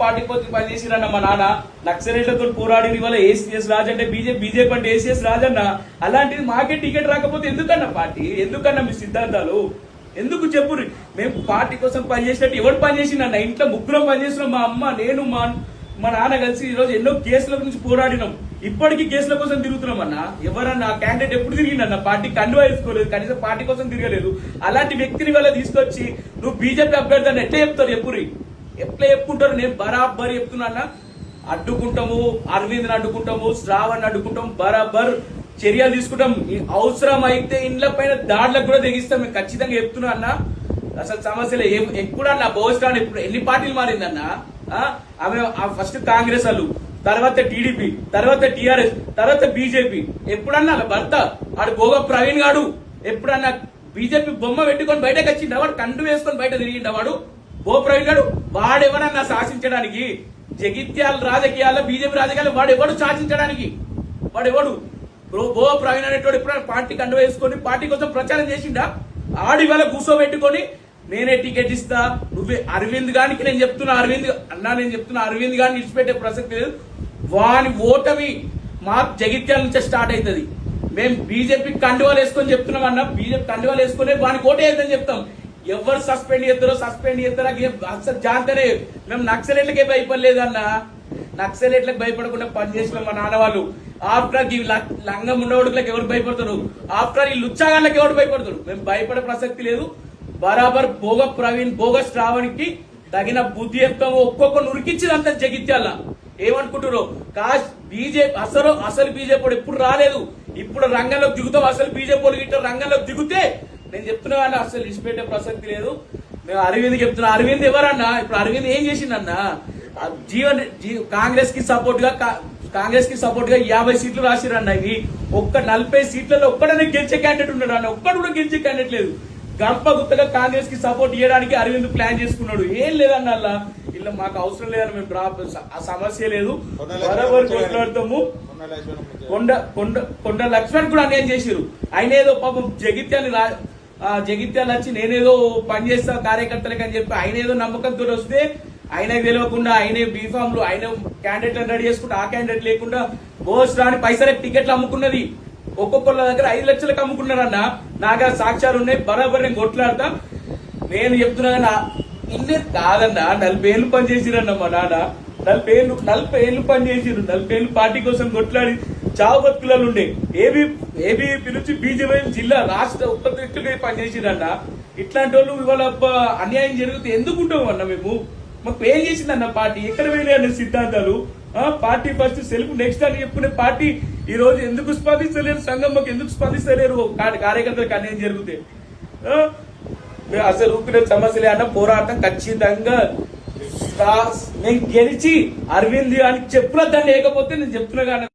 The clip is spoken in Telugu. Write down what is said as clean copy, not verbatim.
పార్టీ పోతే పనిచేసిరన్న మా నాన్న నక్సలైట్లతో పోరాడి ఇవాళ ఏసీఎస్ రాజు అంటే బీజేపీ అంటే ఏసీఎస్ రాజన్న. అలాంటిది మాకే టికెట్ రాకపోతే ఎందుకన్నా పార్టీ, ఎందుకన్నా మీ సిద్ధాంతాలు ఎందుకు చెప్పుర్రి? మేము పార్టీ కోసం పనిచేసినట్టు ఎవరు పనిచేసిందన్న? ఇంట్లో ముగ్గురం పనిచేస్తున్నాం, మా అమ్మ నేను మా నాన్న కలిసి ఈ రోజు ఎన్నో కేసుల గురించి పోరాడినాం. ఇప్పటికీ కేసుల కోసం తిరుగుతున్నాం అన్న. ఎవరన్నా క్యాండిడేట్ ఎప్పుడు తిరిగిందన్న? పార్టీ కండువా వేసుకోలేదు, కనీసం పార్టీ కోసం తిరగలేదు. అలాంటి వ్యక్తిని వల్ల తీసుకొచ్చి నువ్వు బీజేపీ అభ్యర్థి అని ఎట్లా చెప్తారు? చెప్పుర్రి, ఎట్లా చెప్పుకుంటారు? నేను బరాబర్ చెప్తున్నా, అడ్డుకుంటాము, అరవింద్ అడ్డుకుంటాము, శ్రావణ్ అడ్డుకుంటాము, బరాబర్ చర్యలు తీసుకుంటాం. అవసరం అయితే ఇండ్ల పైన దాడులకు కూడా తెగిస్తాం. మేము ఖచ్చితంగా చెప్తున్నా అన్న. అసలు సమస్యలు ఎప్పుడన్నా బోస్టాన్ ఎప్పుడు ఎన్ని పార్టీలు మారిందన్న? ఆమె ఫస్ట్ కాంగ్రెస్ వాళ్ళు, తర్వాత టీడీపీ, తర్వాత టీఆర్ఎస్, తర్వాత బీజేపీ. ఎప్పుడన్నా భర్త ఆడు భోగ ప్రవీణ్ గాడు ఎప్పుడన్నా బీజేపీ బొమ్మ పెట్టుకొని బయటకు వచ్చిండ? వాడు కండు వేసుకొని బయట తిరిగిండ? వాడు భో ప్రవీణ్ గాడు వాడెవరన్నా శాసించడానికి? జగిత్యాల రాజకీయాల్లో బీజేపీ రాజకీయాలు వాడెవడు శాసించడానికి? వాడెవడు? భో ప్రవీణ్ అనేటోడు ఎప్పుడైనా పార్టీ కండు వేసుకొని పార్టీ కోసం ప్రచారం చేసిండా? ఆడి వల్ల కూర్చోబెట్టుకొని నేనే టికెట్ ఇస్తా, నువ్వే అరవింద్ గానికి నేను చెప్తున్నా, అరవింద్ గాని ఇచ్చిపెట్టే ప్రసక్తి లేదు. వాని ఓటమి మా జగిత్యాల నుంచే స్టార్ట్ అవుతుంది. మేము బీజేపీ కండువాలు వేసుకొని చెప్తున్నాం అన్న. బీజేపీ కండువాలు వేసుకునే వానికి ఓటే వేద్దని చెప్తాం. ఎవరు సస్పెండ్ చేస్తారో అసలు జాంతరే. మేము నక్సలైట్లకే భయపడలేదు అన్న. నక్సలైట్లకు భయపడకుండా పనిచేసిన మా నాన్న వాళ్ళు. ఆఫ్టర్ ఈ లంగం ఉండవడుకులకు ఎవరు భయపడతారు? ఆఫ్టర్ ఈ లుచ్చాగాళ్ళకి ఎవరు భయపడతారు? మేము భయపడే ప్రసక్తి లేదు. బరాబర్ భోగ ప్రవీణ్, భోగ శ్రావణ్కి తగిన బుద్ధి చెప్తాము. ఒక్కొక్క నురికిచ్చినంత జగిత్యాల. ఏమనుకుంటారు? బీజేపీ అసలు బీజేపీ ఎప్పుడు రాలేదు. ఇప్పుడు రంగంలోకి దిగుతాం. అసలు బీజేపీ గిట్ట రంగంలోకి దిగుతే నేను చెప్తున్నా కానీ అసలు ఇచ్చిపెట్టే ప్రసక్తి లేదు. మేము అరవింద్ చెప్తున్నా. అరవింద్ ఎవరన్నా? ఇప్పుడు అరవింద్ ఏం చేసిందన్నా? కాంగ్రెస్ కి సపోర్ట్ గా 50 సీట్లు రాసిరన్న. ఇవి ఒక్క 40 సీట్లలో ఒక్కడనే గెలిచే క్యాండిడేట్ ఉన్నాడు అన్న. ఒక్కడు కూడా గెలిచే క్యాండిడేట్ లేదు. గంప గుత్తగా కాంగ్రెస్ కి సపోర్ట్ చేయడానికి అరవింద్ ప్లాన్ చేసుకున్నాడు. ఏం లేదన్న అలా. ఇలా మాకు అవసరం లేదని మేము ఆ సమస్య లేదు. బరాబర్ కొట్లాడతాము. కొండ లక్ష్మణ్ కూడా అన్యాయం చేసిరు. ఆయన ఏదో పాపం జగిత్యాల వచ్చి నేనేదో పనిచేస్తా కార్యకర్తలకు అని చెప్పి ఆయన ఏదో నమ్మకంతో వస్తే ఆయనకు తెలియకుండా ఆయనే బీఫామ్లు ఆయన క్యాండిడేట్లను రెడీ చేసుకుంటే ఆ క్యాండిడేట్ లేకుండా బోస్ రాని పైసలకు టికెట్లు అమ్ముకున్నది. ఒక్కొక్కళ్ళ దగ్గర 5 లక్షలకు అమ్ముకున్నారన్న. నాగా సాక్ష్యాలు ఉన్నాయి. బరాబర్ నేను కొట్లాడతా. నేను చెప్తున్నా ఇన్నే కాదన్నా. 40 ఏళ్ళు పనిచేసిరన్న మా నాన్న. 40 ఏళ్ళు పనిచేసిరు. 40 ఏళ్ళు పార్టీ కోసం కొట్లాడి చావు బతుకులలో ఉండే ఏబీపీ నుంచి బీజేపీ జిల్లా రాష్ట్ర ఉపాధ్యక్షులుగా పనిచేసిరన్న. ఇట్లాంటి వాళ్ళు ఇవాళ అన్యాయం జరిగితే ఎందుకుంటాం అన్న? మేము మాకు ఏం చేసిందన్న పార్టీ? ఎక్కడ వెళ్ళే అన్న సిద్ధాంతాలు? పార్టీ ఫస్ట్ సెల్ఫ్ నెక్స్ట్ అని చెప్పుకునే పార్టీ ఈ రోజు ఎందుకు స్పందిస్తలేరు? సంఘం మాకు ఎందుకు స్పందిస్తలేరు? కార్యకర్తలకు అన్యాయం జరిగితే అసలు ఊపిన సమస్యలే అన్న. పోరాటం ఖచ్చితంగా నేను గెలిచి అరవింద్ అని చెప్పుల దాన్ని లేకపోతే నేను చెప్తున్నా కానీ